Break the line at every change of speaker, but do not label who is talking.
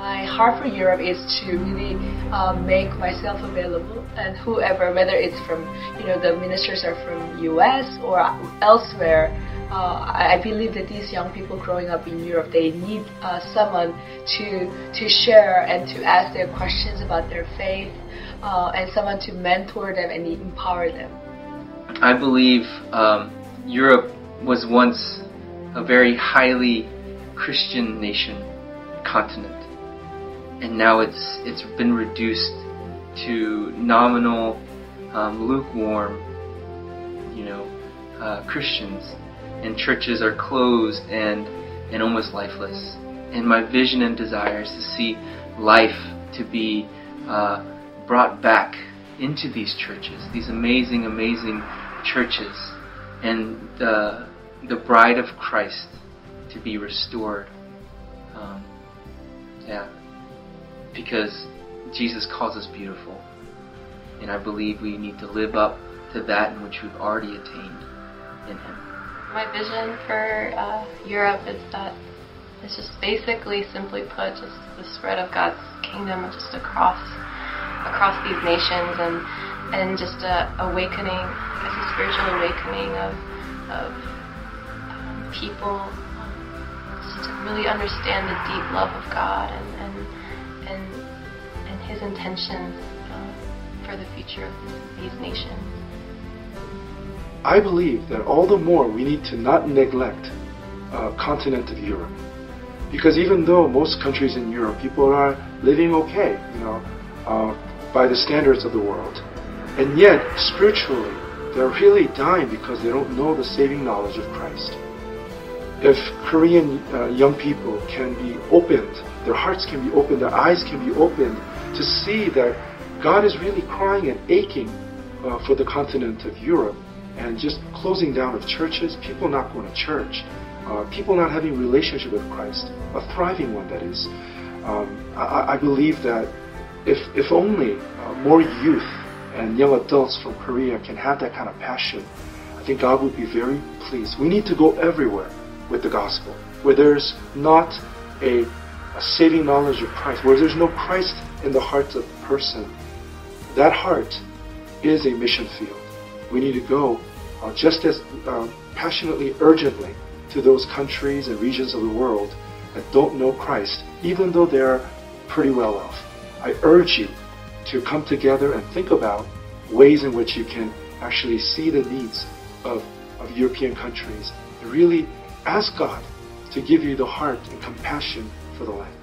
My heart for Europe is to really make myself available, and whoever, whether it's from, the ministers are from US or elsewhere, I believe that these young people growing up in Europe, they need someone to share and to ask their questions about their faith, and someone to mentor them and empower them.
I believe Europe was once a very highly Christian continent, and now it's been reduced to nominal, lukewarm, Christians, and churches are closed and almost lifeless. And my vision and desire is to see life to be brought back into these churches, these amazing, amazing churches, and the bride of Christ to be restored. Because Jesus calls us beautiful, and I believe we need to live up to that in which we've already attained in Him.
My vision for Europe is that it's just basically, simply put, just the spread of God's kingdom just across these nations, and just a awakening, as a spiritual awakening of people, just to really understand the deep love of God and His intentions for the future of these nations.
I believe that all the more we need to not neglect continent of Europe, because even though most countries in Europe, people are living okay, by the standards of the world, and yet spiritually they're really dying because they don't know the saving knowledge of Christ. If Korean young people can be opened, their hearts can be opened, their eyes can be opened to see that God is really crying and aching for the continent of Europe, and just closing down of churches, people not going to church, people not having a relationship with Christ, a thriving one that is. I believe that if only more youth and young adults from Korea can have that kind of passion, I think God would be very pleased. We need to go everywhere with the gospel, where there's not a saving knowledge of Christ, where there's no Christ in the heart of the person. That heart is a mission field. We need to go just as passionately, urgently to those countries and regions of the world that don't know Christ, even though they're pretty well off. I urge you to come together and think about ways in which you can actually see the needs of European countries and really ask God to give you the heart and compassion for the land.